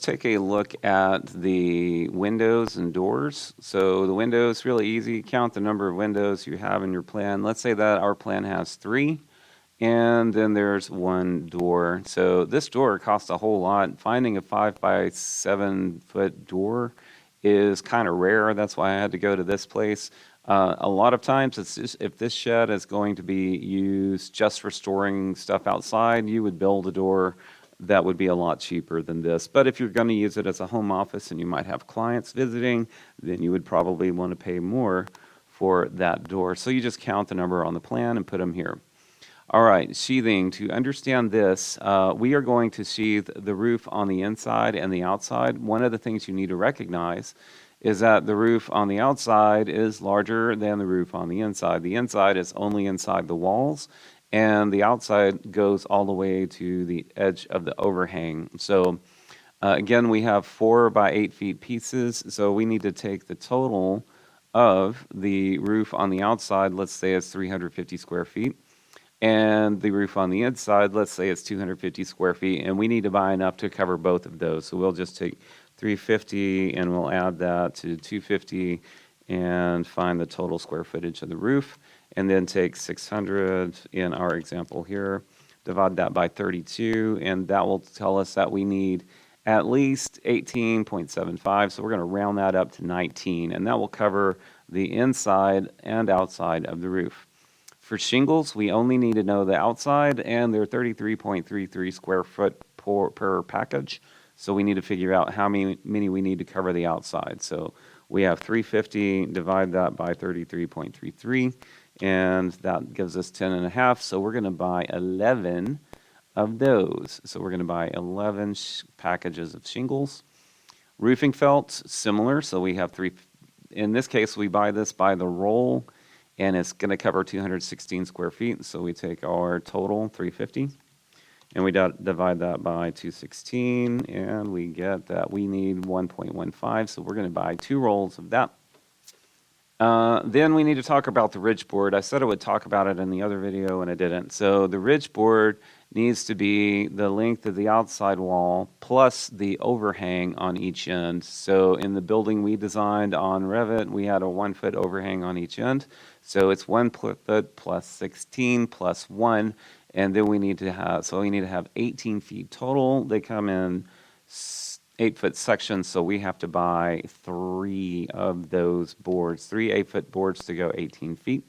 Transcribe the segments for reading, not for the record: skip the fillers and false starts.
take a look at the windows and doors. So the windows, really easy. Count the number of windows you have in your plan. Let's say that our plan has 3, and then there's 1 door. So this door costs a whole lot. Finding a 5 by 7 foot door is kind of rare. That's why I had to go to this place. A lot of times, it's just, if this shed is going to be used just for storing stuff outside, you would build a door that would be a lot cheaper than this. But if you're going to use it as a home office and you might have clients visiting, then you would probably want to pay more for that door. So you just count the number on the plan and put them here. All right, sheathing. To understand this, we are going to sheathe the roof on the inside and the outside. One of the things you need to recognize is that the roof on the outside is larger than the roof on the inside. The inside is only inside the walls, and the outside goes all the way to the edge of the overhang. So again, we have 4 by 8 feet pieces, so we need to take the total of the roof on the outside, let's say it's 350 square feet, and the roof on the inside, let's say it's 250 square feet, and we need to buy enough to cover both of those. So we'll just take 350 and we'll add that to 250 and find the total square footage of the roof, and then take 600 in our example here, divide that by 32, and that will tell us that we need at least 18.75, so we're going to round that up to 19, and that will cover the inside and outside of the roof. For shingles, we only need to know the outside, and they're 33.33 square foot per package, so we need to figure out how many we need to cover the outside. So we have 350, divide that by 33.33, and that gives us 10.5. So we're going to buy 11 of those. So we're going to buy 11 packages of shingles. Roofing felt, similar. So we have 3. In this case, we buy this by the roll, and it's going to cover 216 square feet. So we take our total, 350, and we divide that by 216, and we get that we need 1.15. So we're going to buy 2 rolls of that. Then we need to talk about the ridge board. I said I would talk about it in the other video, and I didn't. So the ridge board needs to be the length of the outside wall plus the overhang on each end. So in the building we designed on Revit, we had a 1 foot overhang on each end. So it's 1 foot plus 16 plus 1, and then we need to have 18 feet total. They come in 8-foot sections, so we have to buy 3 of those boards, 3 8-foot boards to go 18 feet.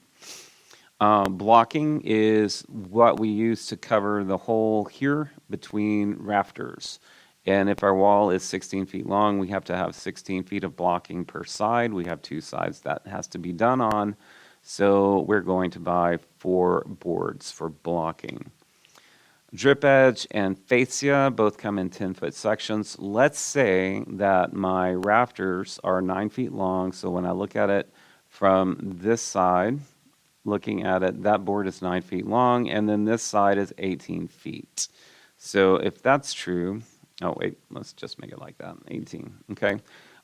Blocking is what we use to cover the hole here between rafters. And if our wall is 16 feet long, we have to have 16 feet of blocking per side. We have 2 sides that has to be done on. So we're going to buy 4 boards for blocking. Drip edge and fascia both come in 10-foot sections. Let's say that my rafters are 9 feet long, so when I look at it from this side, looking at it, that board is 9 feet long, and then this side is 18 feet. So if that's true, oh wait, let's just make it like that, 18, okay.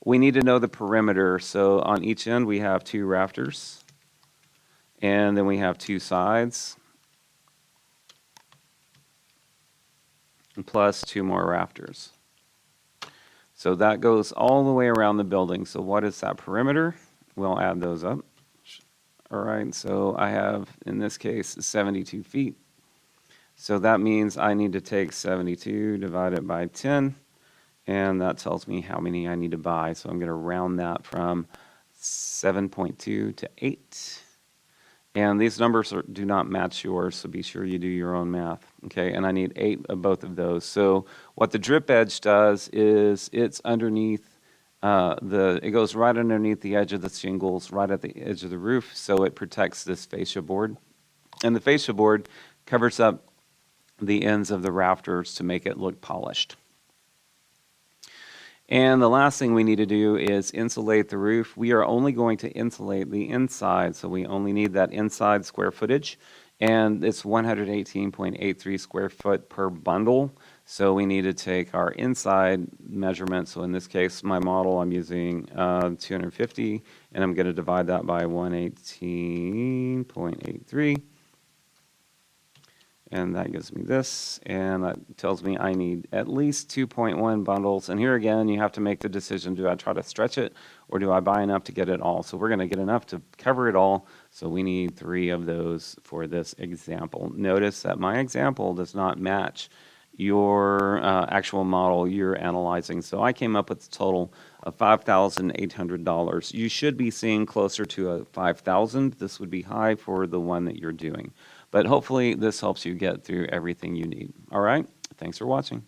We need to know the perimeter, so on each end we have 2 rafters, and then we have 2 sides, plus 2 more rafters. So that goes all the way around the building. So what is that perimeter? We'll add those up. All right, so I have, in this case, 72 feet. So that means I need to take 72 divided by 10, and that tells me how many I need to buy. So I'm going to round that from 7.2 to 8. And these numbers do not match yours, so be sure you do your own math. Okay, and I need 8 of both of those. So what the drip edge does is it's underneath it goes right underneath the edge of the shingles, right at the edge of the roof, so it protects this fascia board. And the fascia board covers up the ends of the rafters to make it look polished. And the last thing we need to do is insulate the roof. We are only going to insulate the inside, so we only need that inside square footage. And it's 118.83 square foot per bundle. So we need to take our inside measurement. So in this case, my model, I'm using 250, and I'm going to divide that by 118.83. And that gives me this, and that tells me I need at least 2.1 bundles. And here again, you have to make the decision, do I try to stretch it or do I buy enough to get it all? So we're going to get enough to cover it all, so we need 3 of those for this example. Notice that my example does not match your actual model you're analyzing. So I came up with a total of $5,800. You should be seeing closer to a 5,000. This would be high for the one that you're doing. But hopefully this helps you get through everything you need. All right? Thanks for watching.